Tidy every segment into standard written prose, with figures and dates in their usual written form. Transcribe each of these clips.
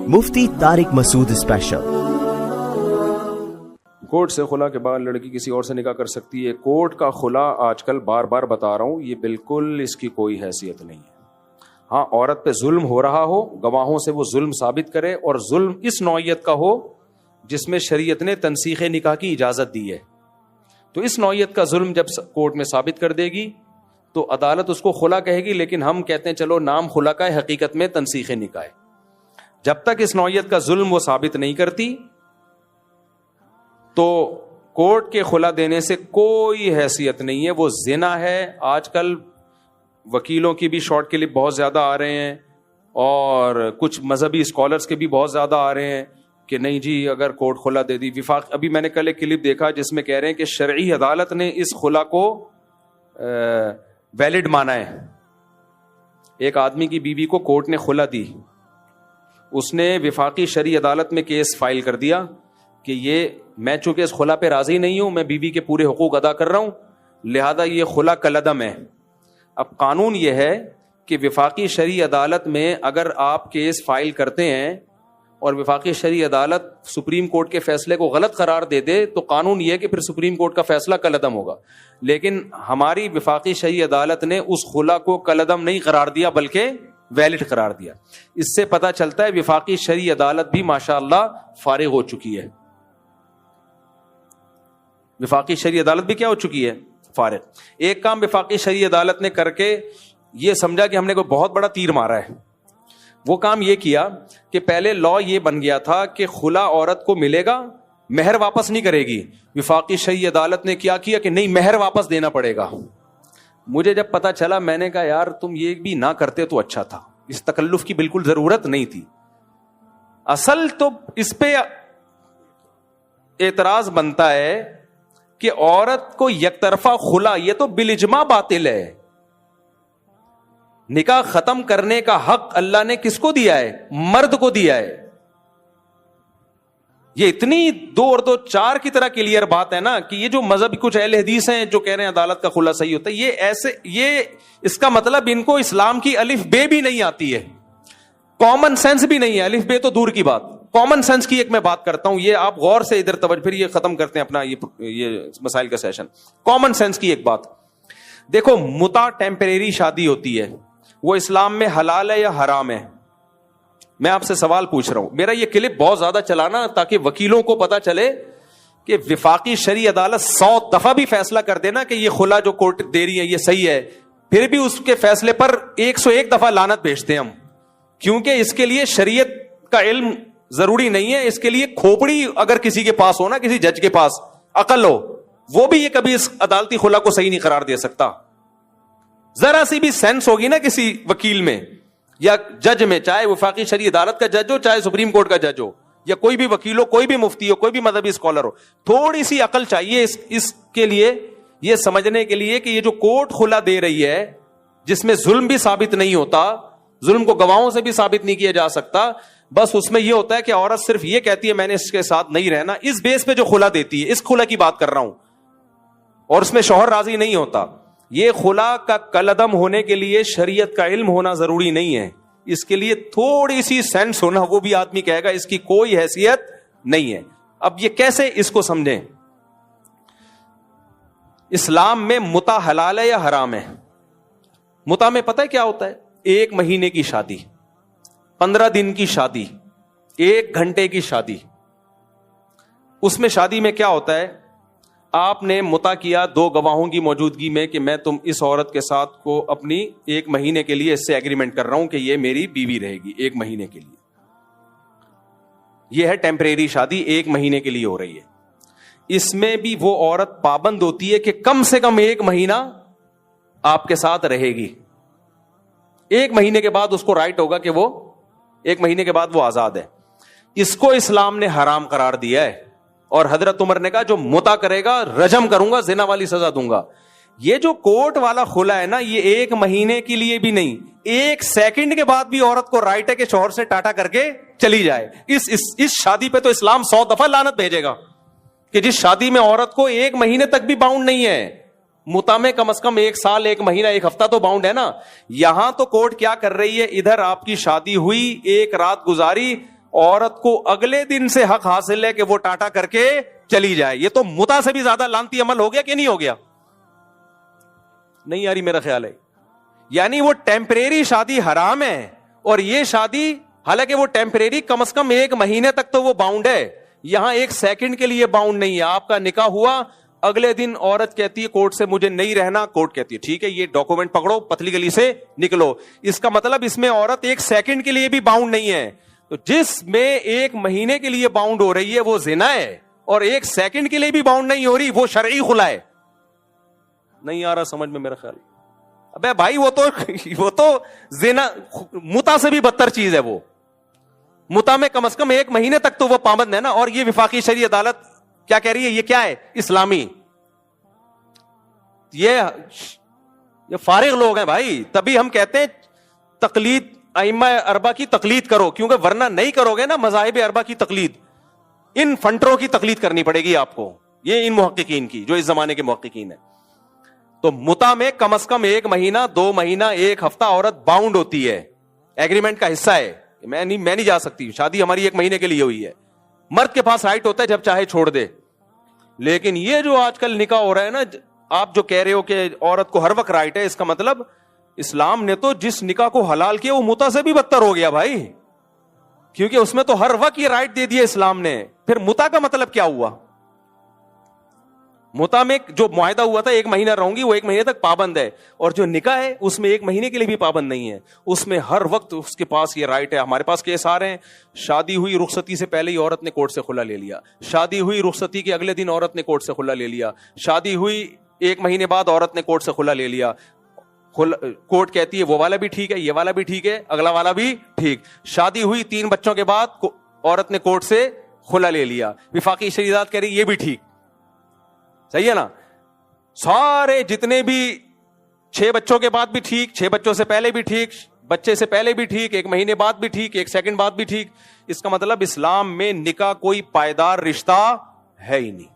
مفتی طارق مسعود special. Court سے خلا کے بعد لڑکی کسی اور سے نکاح کر سکتی ہے؟ کورٹ کا خلا آج کل بار بار بتا رہا ہوں، یہ بالکل اس کی کوئی حیثیت نہیں ہے۔ ہاں، عورت پہ ظلم ہو رہا ہو، گواہوں سے وہ ظلم ثابت کرے، اور ظلم اس نوعیت کا ہو جس میں شریعت نے تنسیخ نکاح کی اجازت دی ہے، تو اس نوعیت کا ظلم جب کورٹ میں ثابت کر دے گی تو عدالت اس کو خلا کہے گی، لیکن ہم کہتے ہیں چلو نام خلا کا ہے، حقیقت میں تنسیخ نکاح ہے۔ جب تک اس نوعیت کا ظلم وہ ثابت نہیں کرتی تو کورٹ کے خلا دینے سے کوئی حیثیت نہیں ہے، وہ زنا ہے۔ آج کل وکیلوں کی بھی شارٹ کلپ بہت زیادہ آ رہے ہیں، اور کچھ مذہبی اسکالرز کے بھی بہت زیادہ آ رہے ہیں کہ نہیں جی اگر کورٹ خلا دے دی وفاق۔ ابھی میں نے کل ایک کلپ دیکھا جس میں کہہ رہے ہیں کہ شرعی عدالت نے اس خلا کو ویلڈ مانا ہے۔ ایک آدمی کی بیوی کو کورٹ نے خلا دی، اس نے وفاقی شرعی عدالت میں کیس فائل کر دیا کہ یہ میں چونکہ اس خلا پہ راضی نہیں ہوں، میں بیوی کے پورے حقوق ادا کر رہا ہوں، لہذا یہ خلا کالعدم ہے۔ اب قانون یہ ہے کہ وفاقی شرعی عدالت میں اگر آپ کیس فائل کرتے ہیں اور وفاقی شرعی عدالت سپریم کورٹ کے فیصلے کو غلط قرار دے دے تو قانون یہ ہے کہ پھر سپریم کورٹ کا فیصلہ کالعدم ہوگا، لیکن ہماری وفاقی شرعی عدالت نے اس خلا کو کالعدم نہیں قرار دیا بلکہ ویلڈ قرار دیا۔ اس سے پتہ چلتا ہے وفاقی شرعی عدالت بھی ماشاءاللہ فارغ ہو چکی ہے۔ وفاقی شرعی عدالت بھی کیا ہو چکی ہے؟ فارغ۔ ایک کام وفاقی شرعی عدالت نے کر کے یہ سمجھا کہ ہم نے کوئی بہت بڑا تیر مارا ہے، وہ کام یہ کیا کہ پہلے لا یہ بن گیا تھا کہ خلا عورت کو ملے گا، مہر واپس نہیں کرے گی۔ وفاقی شرعی عدالت نے کیا کیا کہ نہیں، مہر واپس دینا پڑے گا۔ مجھے جب پتا چلا میں نے کہا یار تم یہ بھی نہ کرتے تو اچھا تھا، اس تکلف کی بالکل ضرورت نہیں تھی۔ اصل تو اس پہ اعتراض بنتا ہے کہ عورت کو یک طرفہ خلا، یہ تو بالاجماع باطل ہے۔ نکاح ختم کرنے کا حق اللہ نے کس کو دیا ہے؟ مرد کو دیا ہے۔ یہ اتنی 2 اور 2 4 کی طرح کلیئر بات ہے نا کہ یہ جو مذہبی کچھ اہل حدیث ہیں جو کہہ رہے ہیں عدالت کا خلا صحیح ہوتا ہے، یہ اس کا مطلب ان کو اسلام کی الف بے بھی نہیں آتی ہے، کامن سینس بھی نہیں ہے۔ الف بے تو دور کی بات، کامن سینس کی ایک میں بات کرتا ہوں، یہ آپ غور سے ادھر توجہ، پھر یہ ختم کرتے ہیں اپنا یہ مسائل کا سیشن۔ کامن سینس کی ایک بات دیکھو، متع ٹیمپریری شادی ہوتی ہے، وہ اسلام میں حلال ہے یا حرام ہے؟ میں آپ سے سوال پوچھ رہا ہوں۔ میرا یہ کلپ بہت زیادہ چلانا تاکہ وکیلوں کو پتا چلے کہ وفاقی شرعی عدالت 100 دفعہ بھی فیصلہ کر دینا کہ یہ خلا جو کورٹ دے رہی ہے یہ صحیح ہے، پھر بھی اس کے فیصلے پر 101 دفعہ لعنت بھیجتے ہیں ہم، کیونکہ اس کے لیے شریعت کا علم ضروری نہیں ہے۔ اس کے لیے کھوپڑی اگر کسی کے پاس ہو نا، کسی جج کے پاس عقل ہو، وہ بھی یہ کبھی اس عدالتی خلا کو صحیح نہیں قرار دے سکتا۔ ذرا سی بھی سینس ہوگی نا کسی وکیل میں یا جج میں، چاہے وفاقی شرعی عدالت کا جج ہو چاہے سپریم کورٹ کا جج ہو، یا کوئی بھی وکیل ہو، کوئی بھی مفتی ہو، کوئی بھی مذہبی اسکالر ہو، تھوڑی سی عقل چاہیے اس کے لیے، یہ سمجھنے کے لیے کہ یہ جو کورٹ خلا دے رہی ہے جس میں ظلم بھی ثابت نہیں ہوتا، ظلم کو گواہوں سے بھی ثابت نہیں کیا جا سکتا، بس اس میں یہ ہوتا ہے کہ عورت صرف یہ کہتی ہے میں نے اس کے ساتھ نہیں رہنا، اس بیس پہ جو خلا دیتی ہے، اس خلا کی بات کر رہا ہوں، اور اس میں شوہر راضی نہیں ہوتا۔ یہ خلا کا کالعدم ہونے کے لیے شریعت کا علم ہونا ضروری نہیں ہے، اس کے لیے تھوڑی سی سینس ہونا، وہ بھی آدمی کہے گا اس کی کوئی حیثیت نہیں ہے۔ اب یہ کیسے اس کو سمجھیں؟ اسلام میں متع حلال ہے یا حرام ہے؟ متع میں پتہ ہے کیا ہوتا ہے؟ 1 مہینے کی شادی، 15 دن کی شادی، 1 گھنٹے کی شادی۔ اس میں شادی میں کیا ہوتا ہے؟ آپ نے متع کیا 2 گواہوں کی موجودگی میں کہ میں اس عورت کے ساتھ کو اپنی 1 مہینے کے لیے اس سے ایگریمنٹ کر رہا ہوں کہ یہ میری بیوی رہے گی 1 مہینے کے لیے۔ یہ ہے ٹیمپریری شادی، 1 مہینے کے لیے ہو رہی ہے۔ اس میں بھی وہ عورت پابند ہوتی ہے کہ کم سے کم 1 مہینہ آپ کے ساتھ رہے گی۔ 1 مہینے کے بعد اس کو رائٹ ہوگا کہ وہ 1 مہینے کے بعد وہ آزاد ہے۔ اس کو اسلام نے حرام قرار دیا ہے، اور حضرت عمر نے کہا جو متع کرے گا رجم کروں گا، زنا والی سزا دوں گا۔ یہ جو کورٹ والا خلا ہے نا، یہ 1 مہینے کے لیے بھی نہیں، 1 سیکنڈ کے بعد بھی عورت کو رائٹ ہے کہ شوہر سے ٹاٹا کر کے چلی جائے۔ اس شادی پہ تو اسلام 100 دفعہ لعنت بھیجے گا کہ جس شادی میں عورت کو 1 مہینے تک بھی باؤنڈ نہیں ہے، متا میں کم از کم 1 سال 1 مہینہ 1 ہفتہ تو باؤنڈ ہے نا. یہاں تو کورٹ کیا کر رہی ہے, ادھر آپ کی شادی ہوئی, 1 رات گزاری, عورت کو اگلے دن سے حق حاصل ہے کہ وہ ٹاٹا کر کے چلی جائے. یہ تو متا سے بھی زیادہ لانتی عمل ہو گیا کہ نہیں ہو گیا؟ نہیں یاری میرا خیال ہے. یعنی وہ ٹیمپریری شادی حرام ہے, اور یہ شادی حالانکہ وہ ٹیمپریری کم از کم 1 مہینے تک تو وہ باؤنڈ ہے, یہاں 1 سیکنڈ کے لیے باؤنڈ نہیں ہے. آپ کا نکاح ہوا, اگلے دن عورت کہتی ہے کورٹ سے مجھے نہیں رہنا, کورٹ کہتی ہے ٹھیک ہے یہ ڈاکومنٹ پکڑو, پتلی گلی سے نکلو. اس کا مطلب اس میں عورت 1 سیکنڈ کے لیے بھی باؤنڈ نہیں ہے. تو جس میں 1 مہینے کے لیے باؤنڈ ہو رہی ہے وہ زنا ہے, اور 1 سیکنڈ کے لیے بھی باؤنڈ نہیں ہو رہی وہ شرعی خلا ہے. نہیں آ رہا سمجھ میں میرا خیال. ابے بھائی وہ تو زنا متا سے بھی بدتر چیز ہے. وہ متا میں کم از کم 1 مہینے تک تو وہ پابند ہے نا. اور یہ وفاقی شرعی عدالت کیا کہہ رہی ہے, یہ کیا ہے, اسلامی. یہ فارغ لوگ ہیں بھائی, تبھی ہم کہتے ہیں تقلید ائمہ اربعہ کی تقلید کرو, کیونکہ ورنہ نہیں کرو گے نا مذاہب اربعہ کی تقلید, ان فنٹروں کی تقلید کرنی پڑے گی آپ کو, یہ ان محققین کی جو اس زمانے کے محققین ہیں. تو متا میں کم از کم 1 مہینہ 2 مہینہ 1 ہفتہ عورت باؤنڈ ہوتی ہے, ایگریمنٹ کا حصہ ہے. میں نہیں جا سکتی, شادی ہماری 1 مہینے کے لیے ہوئی ہے. مرد کے پاس رائٹ ہوتا ہے جب چاہے چھوڑ دے. لیکن یہ جو آج کل نکاح ہو رہا ہے نا, آپ جو کہہ رہے ہو کہ عورت کو ہر وقت رائٹ ہے, اس کا مطلب اسلام نے تو جس نکاح کو حلال کیا وہ متا سے بھی بدتر ہو گیا بھائی, کیونکہ اس میں تو ہر وقت یہ رائٹ دے دیا اسلام نے. پھر متا کا مطلب کیا ہوا؟ متا میں جو معاہدہ ہوا تھا 1 مہینہ رہوں گی, وہ 1 مہینے تک پابند ہے, اور جو نکاح ہے اس میں 1 مہینے کے لیے بھی پابند نہیں ہے, اس میں ہر وقت اس کے پاس یہ رائٹ ہے. ہمارے پاس کیس آ رہے ہیں, شادی ہوئی رخصتی سے پہلے ہی عورت نے کورٹ سے خلا لے لیا, شادی ہوئی رخصتی کے اگلے دن عورت نے کورٹ سے خلا لے لیا, شادی ہوئی 1 مہینے بعد عورت نے کورٹ سے خلا لے لیا. کورٹ کہتی ہے وہ والا بھی ٹھیک ہے, یہ والا بھی ٹھیک ہے, اگلا والا بھی ٹھیک. شادی ہوئی 3 بچوں کے بعد عورت نے کورٹ سے خلا لے لیا, وفاقی شرعی عدالت کہہ رہی یہ بھی ٹھیک. صحیح ہے نا؟ سارے جتنے بھی 6 بچوں کے بعد بھی ٹھیک, 6 بچوں سے پہلے بھی ٹھیک, بچے سے پہلے بھی ٹھیک, 1 مہینے بعد بھی ٹھیک, 1 سیکنڈ بعد بھی ٹھیک. اس کا مطلب اسلام میں نکاح کوئی پائیدار رشتہ ہے ہی نہیں.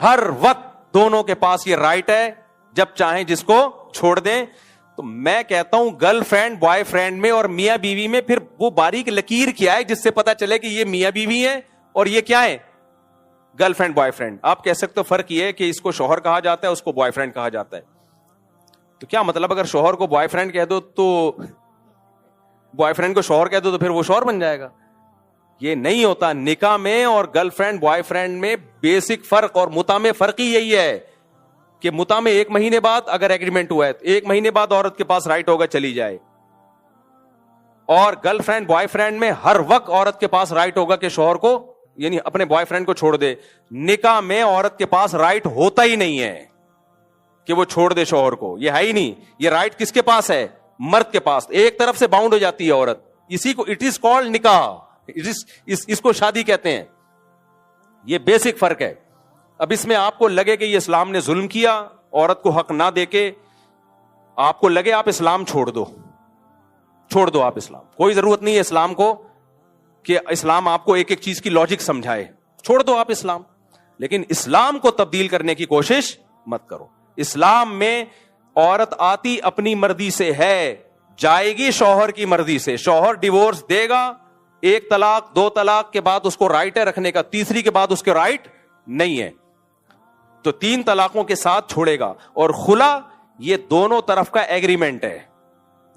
ہر وقت دونوں کے پاس یہ رائٹ ہے, جب چاہیں جس کو چھوڑ دیں. تو میں کہتا ہوں گرل فرینڈ بوائے فرینڈ میں اور میاں بیوی میں پھر وہ باریک لکیر کیا ہے جس سے پتا چلے کہ یہ میاں بیوی ہیں اور یہ کیا ہے, گرل فرینڈ بوائے فرینڈ. آپ کہہ سکتے ہو فرق یہ ہے کہ اس کو شوہر کہا جاتا ہے, اس کو بوائے فرینڈ کہا جاتا ہے. تو کیا مطلب اگر شوہر کو بوائے فرینڈ کہہ دو تو بوائے فرینڈ کو شوہر کہہ دو تو پھر وہ شوہر بن جائے گا؟ یہ نہیں ہوتا. نکاح میں اور گرل فرینڈ بوائے فرینڈ میں بیسک فرق, اور متا میں فرق ہی یہی ہے کہ متا میں 1 مہینے بعد اگر ایگریمنٹ ہوا ہے تو 1 مہینے بعد عورت کے پاس رائٹ ہوگا چلی جائے, اور گرل فرینڈ بوائے فرینڈ میں ہر وقت عورت کے پاس رائٹ ہوگا کہ شوہر کو یعنی اپنے بوائے فرینڈ کو چھوڑ دے. نکاح میں عورت کے پاس رائٹ ہوتا ہی نہیں ہے کہ وہ چھوڑ دے شوہر کو, یہ ہے ہی نہیں. یہ رائٹ کس کے پاس ہے؟ مرد کے پاس. ایک طرف سے باؤنڈ ہو جاتی ہے عورت, اسی کو اٹ از کالڈ نکاح, اس کو شادی کہتے ہیں. یہ بیسک فرق ہے. اب اس میں آپ کو لگے کہ یہ اسلام نے ظلم کیا, عورت کو حق نہ دے کے, آپ کو لگے آپ اسلام چھوڑ دو آپ اسلام, کوئی ضرورت نہیں ہے اسلام کو کہ اسلام آپ کو ایک ایک چیز کی لاجک سمجھائے, چھوڑ دو آپ اسلام. لیکن اسلام کو تبدیل کرنے کی کوشش مت کرو. اسلام میں عورت آتی اپنی مرضی سے ہے, جائے گی شوہر کی مرضی سے. شوہر ڈیورس دے گا, 1 طلاق 2 طلاق کے بعد اس کو رائٹ ہے رکھنے کا, تیسری کے بعد اس کے رائٹ نہیں ہے, تو 3 طلاقوں کے ساتھ چھوڑے گا. اور خلا یہ دونوں طرف کا ایگریمنٹ ہے,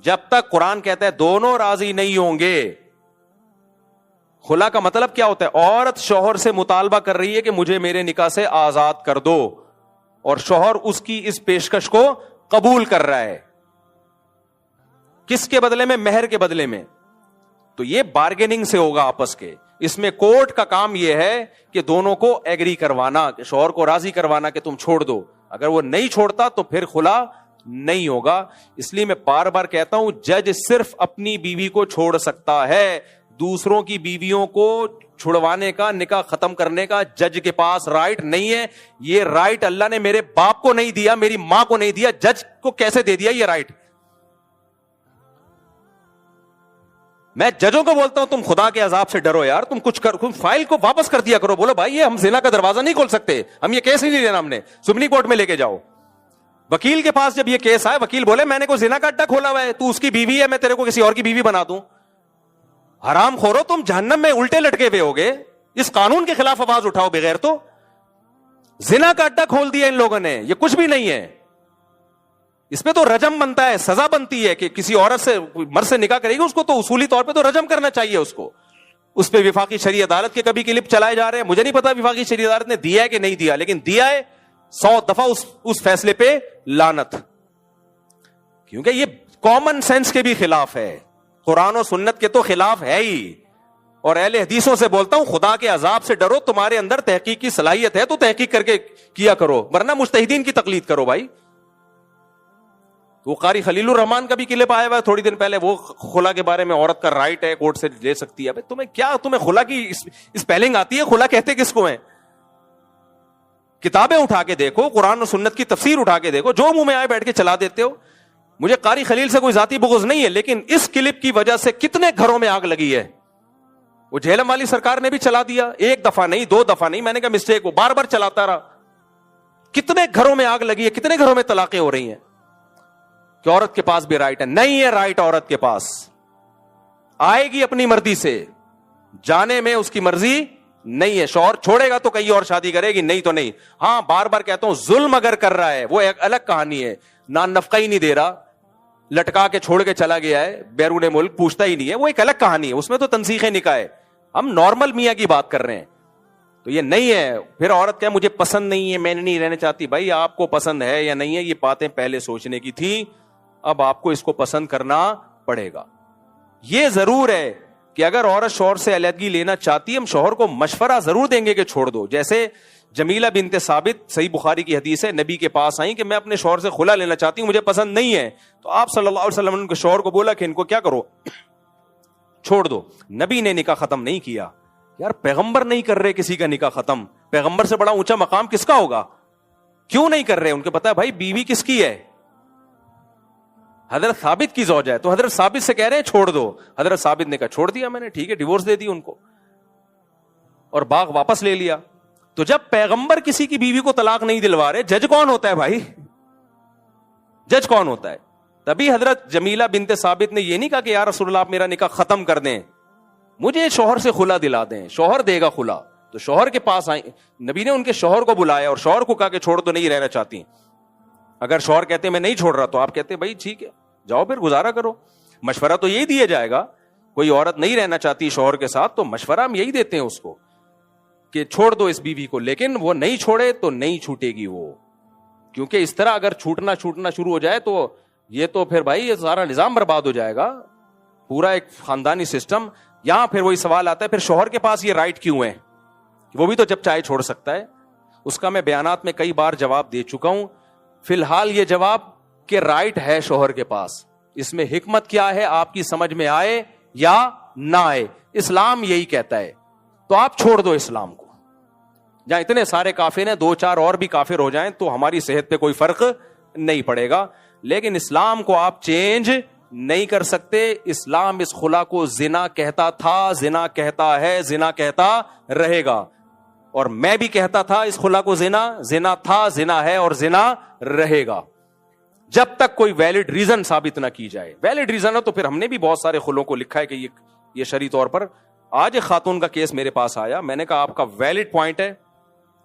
جب تک قرآن کہتا ہے دونوں راضی نہیں ہوں گے. خلا کا مطلب کیا ہوتا ہے؟ عورت شوہر سے مطالبہ کر رہی ہے کہ مجھے میرے نکاح سے آزاد کر دو, اور شوہر اس کی اس پیشکش کو قبول کر رہا ہے. کس کے بدلے میں؟ مہر کے بدلے میں. تو یہ بارگیننگ سے ہوگا آپس کے. اس میں کورٹ کا کام یہ ہے کہ دونوں کو ایگری کروانا, شوہر کو راضی کروانا کہ تم چھوڑ دو. اگر وہ نہیں چھوڑتا تو پھر خلا نہیں ہوگا. اس لیے میں بار بار کہتا ہوں جج صرف اپنی بیوی کو چھوڑ سکتا ہے, دوسروں کی بیویوں کو چھڑوانے کا, نکاح ختم کرنے کا جج کے پاس رائٹ نہیں ہے. یہ رائٹ اللہ نے میرے باپ کو نہیں دیا, میری ماں کو نہیں دیا, جج کو کیسے دے دیا یہ رائٹ؟ میں ججوں کو بولتا ہوں تم خدا کے عذاب سے ڈرو یار, تم کچھ فائل کو واپس کر دیا کرو, بولو بھائی یہ ہم زنا کا دروازہ نہیں کھول سکتے, ہم یہ کیس نہیں لینا, ہم نے سپریم کورٹ میں لے کے جاؤ. وکیل کے پاس جب یہ کیس آئے, وکیل بولے میں نے کوئی زنا کا اڈا کھولا ہوا ہے, تو اس کی بیوی ہے, میں تیرے کو کسی اور کی بیوی بنا دوں. حرام خورو, تم جہنم میں الٹے لٹکے ہوئے ہوگے, اس قانون کے خلاف آواز اٹھاؤ بغیر. تو زنا کا اڈا کھول دیا ان لوگوں نے, یہ کچھ بھی نہیں ہے. اس پہ تو رجم بنتا ہے, سزا بنتی ہے کہ کسی عورت سے مرد سے نکاح کرے گی اس کو تو اصولی طور پہ تو رجم کرنا چاہیے اس کو. اس پہ وفاقی شرعی عدالت کے کبھی کلپ چلائے جا رہے ہیں, مجھے نہیں پتا وفاقی شرعی عدالت نے دیا ہے کہ نہیں دیا, لیکن دیا ہے 100 دفعہ اس فیصلے پہ لعنت, کیونکہ یہ کامن سینس کے بھی خلاف ہے, قرآن و سنت کے تو خلاف ہے ہی. اور اہل حدیثوں سے بولتا ہوں خدا کے عذاب سے ڈرو, تمہارے اندر تحقیق کی صلاحیت ہے تو تحقیق کر کے کیا کرو, ورنہ مجتہدین کی تقلید کرو بھائی. وہ قاری خلیل الرحمان کا بھی کلپ آیا ہوا ہے تھوڑی دن پہلے, وہ خلا کے بارے میں عورت کا رائٹ ہے, کورٹ سے لے سکتی ہے. تمہیں خلا کی اسپیلنگ آتی ہے؟ خلا کہتے کس کو ہیں؟ کتابیں اٹھا کے دیکھو, قرآن و سنت کی تفسیر اٹھا کے دیکھو, جو منہ میں آئے بیٹھ کے چلا دیتے ہو. مجھے قاری خلیل سے کوئی ذاتی بغض نہیں ہے, لیکن اس کلپ کی وجہ سے کتنے گھروں میں آگ لگی ہے. وہ جہلم والی سرکار نے بھی چلا دیا, 1 دفعہ نہیں 2 دفعہ نہیں, میں نے کہا مسٹیک, وہ بار بار چلاتا رہا. کتنے گھروں میں آگ لگی ہے, کتنے گھروں میں طلاقیں ہو رہی ہیں کہ عورت کے پاس بھی رائٹ ہے. نہیں ہے رائٹ عورت کے پاس, آئے گی اپنی مرضی سے, جانے میں اس کی مرضی نہیں ہے. شوہر چھوڑے گا تو کہیں اور شادی کرے گی, نہیں تو نہیں. ہاں بار بار کہتا ہوں, ظلم اگر کر رہا ہے وہ ایک الگ کہانی ہے, نہ نفقہ ہی نہیں دے رہا, لٹکا کے چھوڑ کے چلا گیا ہے بیرون ملک, پوچھتا ہی نہیں ہے, وہ ایک الگ کہانی ہے, اس میں تو تنسیخ نکاح ہے. ہم نارمل میاں کی بات کر رہے ہیں, تو یہ نہیں ہے. پھر عورت کہ مجھے پسند نہیں ہے, میں نہیں رہنا چاہتی. بھائی آپ کو پسند ہے یا نہیں ہے, یہ باتیں پہلے سوچنے کی تھی, اب آپ کو اس کو پسند کرنا پڑے گا. یہ ضرور ہے کہ اگر عورت شوہر سے علیحدگی لینا چاہتی ہے, ہم شوہر کو مشورہ ضرور دیں گے کہ چھوڑ دو. جیسے جمیلہ بنت ثابت, صحیح بخاری کی حدیث ہے, نبی کے پاس آئیں کہ میں اپنے شوہر سے خلا لینا چاہتی ہوں, مجھے پسند نہیں ہے. تو آپ صلی اللہ علیہ وسلم نے ان کے شوہر کو بولا کہ ان کو کیا کرو, چھوڑ دو. نبی نے نکاح ختم نہیں کیا. یار پیغمبر نہیں کر رہے کسی کا نکاح ختم, پیغمبر سے بڑا اونچا مقام کس کا ہوگا؟ کیوں نہیں کر رہے؟ ان کو پتا ہے بھائی بیوی کس کی ہے, حضرت ثابت کی زوجہ ہے, تو حضرت ثابت سے کہہ رہے ہیں چھوڑ دو. حضرت ثابت نے کہا چھوڑ دیا میں نے, ٹھیک ہے, ڈیورس دے دی ان کو اور باغ واپس لے لیا. تو جب پیغمبر کسی کی بیوی کو طلاق نہیں دلوا رہے, جج کون ہوتا ہے بھائی؟ جج کون ہوتا ہے؟ تبھی حضرت جمیلہ بنت ثابت نے یہ نہیں کہا کہ یا رسول اللہ آپ میرا نکاح ختم کر دیں, مجھے شوہر سے خلا دلا دیں, شوہر دے گا خلا. تو شوہر کے پاس آئیں, نبی نے ان کے شوہر کو بلایا اور شوہر کو کہا کہ چھوڑ تو نہیں رہنا چاہتی. اگر شوہر کہتے میں نہیں چھوڑ رہا, تو آپ کہتے بھائی ٹھیک ہے جاؤ پھر گزارا کرو. مشورہ تو یہی دیا جائے گا. کوئی عورت نہیں رہنا چاہتی شوہر کے ساتھ, تو مشورہ ہم یہی دیتے ہیں اس کو کہ چھوڑ دو اس بیوی کو, لیکن وہ نہیں چھوڑے تو نہیں چھوٹے گی وہ, کیونکہ اس طرح اگر چھوٹنا شروع ہو جائے تو یہ تو پھر بھائی یہ سارا نظام برباد ہو جائے گا, پورا ایک خاندانی سسٹم. یہاں پھر وہی سوال آتا ہے, پھر شوہر کے پاس یہ رائٹ کیوں ہے؟ وہ بھی تو جب چاہے چھوڑ سکتا ہے. اس کا میں بیانات میں کئی بار جواب دے چکا ہوں. فی الحال یہ جواب کہ رائٹ ہے شوہر کے پاس, اس میں حکمت کیا ہے آپ کی سمجھ میں آئے یا نہ آئے, اسلام یہی کہتا ہے. تو آپ چھوڑ دو اسلام کو. جہاں اتنے سارے کافر ہیں, 2-4 اور بھی کافر ہو جائیں تو ہماری صحت پہ کوئی فرق نہیں پڑے گا, لیکن اسلام کو آپ چینج نہیں کر سکتے. اسلام اس خلا کو زنا کہتا تھا, زنا کہتا ہے, زنا کہتا رہے گا. اور میں بھی کہتا تھا اس خلا کو زنا تھا, زنا ہے اور زنا رہے گا, جب تک کوئی ویلڈ ریزن ثابت نہ کی جائے. ویلڈ ریزن ہے تو پھر ہم نے بھی بہت سارے خلوں کو لکھا ہے کہ یہ شرعی طور پر. آج ایک خاتون کا کیس میرے پاس آیا, میں نے کہا آپ کا ویلڈ پوائنٹ ہے,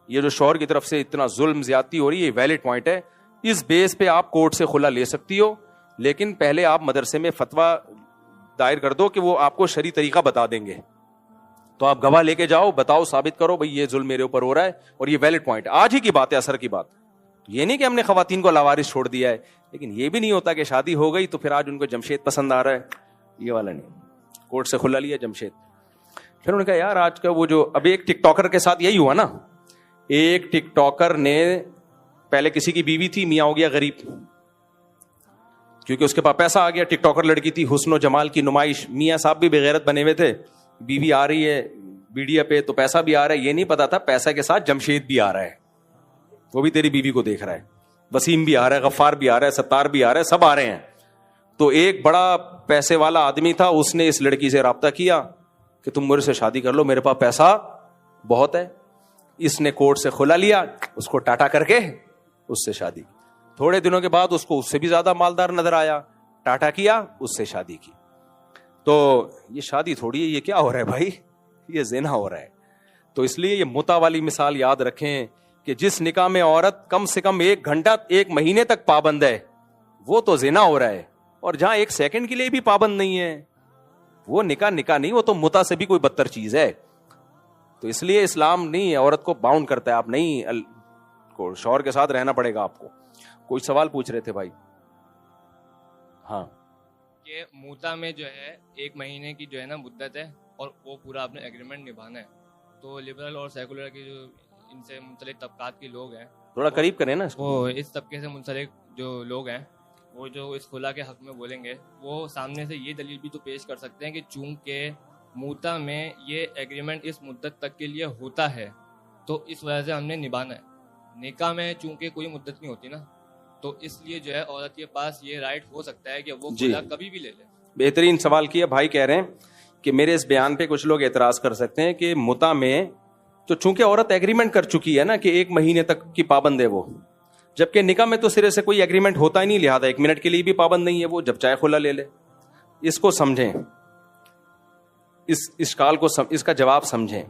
یہ جو شوہر کی طرف سے اتنا ظلم زیادتی ہو رہی ہے, یہ ویلڈ پوائنٹ ہے, اس بیس پہ آپ کورٹ سے خلا لے سکتی ہو, لیکن پہلے آپ مدرسے میں فتویٰ دائر کر دو کہ وہ آپ کو شرعی طریقہ بتا دیں گے. تو آپ گواہ لے کے جاؤ, بتاؤ, ثابت کرو بھئی یہ ظلم میرے اوپر ہو رہا ہے, اور یہ ویلڈ پوائنٹ. آج ہی کی بات ہے, اثر کی بات. یہ نہیں کہ ہم نے خواتین کو لاوارث چھوڑ دیا ہے, لیکن یہ بھی نہیں ہوتا کہ شادی ہو گئی تو پھر آج ان کو جمشید پسند آ رہا ہے, یہ والا نہیں. کورٹ سے خلا لیا جمشید. پھر انہوں نے کہا یار آج کا وہ جو ابھی ایک ٹک ٹاکر کے ساتھ یہی ہوا نا, ایک ٹک ٹاکر نے پہلے کسی کی بیوی تھی, میاں ہو گیا غریب, کیونکہ اس کے پاس پیسہ آ گیا. ٹک ٹاکر لڑکی تھی, حسن و جمال کی نمائش, میاں صاحب بھی بغیرت بنے ہوئے تھے, بیوی آ رہی ہے میڈیا پہ تو پیسہ بھی آ رہا ہے, یہ نہیں پتا تھا پیسہ کے ساتھ جمشید بھی آ رہا ہے, وہ بھی تیری بیوی کو دیکھ رہا ہے, وسیم بھی آ رہا ہے, غفار بھی آ رہا ہے, ستار بھی آ رہا ہے, سب آ رہے ہیں. تو ایک بڑا پیسے والا آدمی تھا, اس نے اس لڑکی سے رابطہ کیا کہ تم میرے سے شادی کر لو, میرے پاس پیسہ بہت ہے. اس نے کورٹ سے کھلا لیا, اس کو ٹاٹا کر کے اس سے شادی. تھوڑے دنوں کے بعد اس کو اس سے بھی زیادہ مالدار نظر آیا, ٹاٹا کیا, اس سے شادی کی. تو یہ شادی تھوڑی ہے, یہ کیا ہو رہا ہے بھائی, یہ زنا ہو رہا ہے. تو اس لیے یہ متع والی مثال یاد رکھیں کہ جس نکاح میں عورت کم سے کم 1 گھنٹہ 1 مہینے تک پابند ہے, وہ تو زنا ہو رہا ہے. اور جہاں 1 سیکنڈ کے لیے بھی پابند نہیں ہے, وہ نکاح نہیں, وہ تو متع سے بھی کوئی بدتر چیز ہے. تو اس لیے اسلام نہیں عورت کو باؤنڈ کرتا ہے, آپ نہیں کو شوہر کے ساتھ رہنا پڑے گا آپ کو. کوئی سوال پوچھ رہے تھے بھائی؟ ہاں, کہ متع میں جو ہے 1 مہینے کی جو ہے نا مدت ہے, اور وہ پورا آپ نے ایگریمنٹ نبھانا ہے. تو لبرل اور سیکولر کی جو ان سے منسلک طبقات کے لوگ ہیں, تھوڑا قریب کریں نا, وہ اس طبقے سے منسلک جو لوگ ہیں, وہ جو اس خلا کے حق میں بولیں گے, وہ سامنے سے یہ دلیل بھی تو پیش کر سکتے ہیں کہ چونکہ متع میں یہ ایگریمنٹ اس مدت تک کے لیے ہوتا ہے, تو اس وجہ سے ہم نے نبھانا ہے. نکاح میں چونکہ کوئی مدت نہیں ہوتی نا, تو اس لیے جو ہے عورت کے پاس یہ رائٹ ہو سکتا ہے کہ وہ خلا کبھی بھی لے لے. بہترین سوال کیا بھائی. کہہ رہے ہیں کہ میرے اس بیان پہ کچھ لوگ اعتراض کر سکتے ہیں کہ متع میں تو چونکہ عورت ایگریمنٹ کر چکی ہے نا کہ 1 مہینے تک کی پابند ہے وہ, جبکہ نکاح میں تو سرے سے کوئی ایگریمنٹ ہوتا ہی نہیں, لہذا 1 منٹ کے لیے بھی پابند نہیں ہے, وہ جب چاہے خلا لے لے. اس کو سمجھیں, اس اشکال کو اس کا جواب سمجھیں.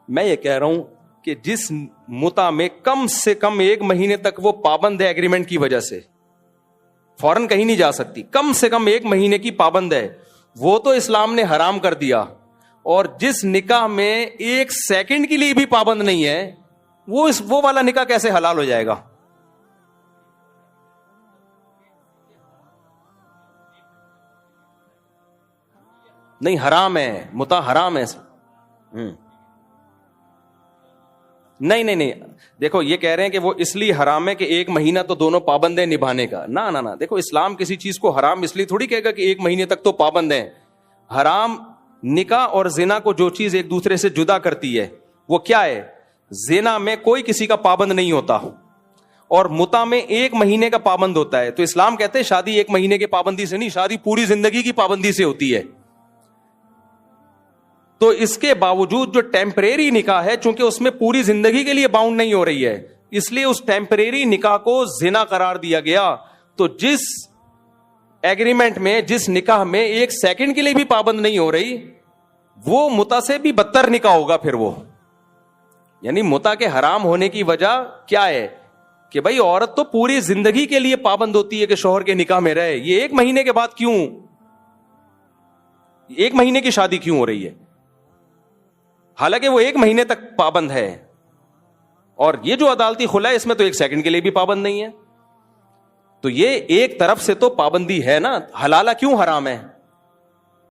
میں یہ کہہ رہا ہوں کہ جس متع میں کم سے کم 1 مہینے تک وہ پابند ہے ایگریمنٹ کی وجہ سے, فوراً کہیں نہیں جا سکتی, کم سے کم 1 مہینے کی پابند ہے, وہ تو اسلام نے حرام کر دیا. اور جس نکاح میں 1 سیکنڈ کے لیے بھی پابند نہیں ہے, وہ والا نکاح کیسے حلال ہو جائے گا؟ نہیں, حرام ہے, متع حرام ہے. نہیں, دیکھو یہ کہہ رہے ہیں کہ وہ اس لیے حرام ہے کہ 1 مہینہ تو دونوں پابند ہیں نبھانے کا. نہ, دیکھو اسلام کسی چیز کو حرام اس لیے تھوڑی کہے گا کہ 1 مہینے تک تو پابند ہیں. حرام نکاح اور زنا کو جو چیز ایک دوسرے سے جدا کرتی ہے وہ کیا ہے؟ زنا میں کوئی کسی کا پابند نہیں ہوتا, اور متع میں 1 مہینے کا پابند ہوتا ہے. تو اسلام کہتے ہیں شادی 1 مہینے کے پابندی سے نہیں, شادی پوری زندگی کی پابندی سے ہوتی ہے. تو اس کے باوجود جو ٹیمپریری نکاح ہے, چونکہ اس میں پوری زندگی کے لیے باؤنڈ نہیں ہو رہی ہے, اس لیے اس ٹیمپریری نکاح کو زنا قرار دیا گیا. تو جس ایگریمنٹ میں, جس نکاح میں 1 سیکنڈ کے لیے بھی پابند نہیں ہو رہی, وہ متع سے بھی بدتر نکاح ہوگا پھر وہ. یعنی متع کے حرام ہونے کی وجہ کیا ہے کہ بھائی عورت تو پوری زندگی کے لیے پابند ہوتی ہے کہ شوہر کے نکاح میں رہے, یہ 1 مہینے کے بعد کیوں, 1 مہینے کی شادی کیوں ہو رہی ہے, حالانکہ وہ 1 مہینے تک پابند ہے. اور یہ جو عدالتی خلا ہے اس میں تو 1 سیکنڈ کے لیے بھی پابند نہیں ہے. تو یہ ایک طرف سے تو پابندی ہے نا, حلالہ کیوں حرام ہے؟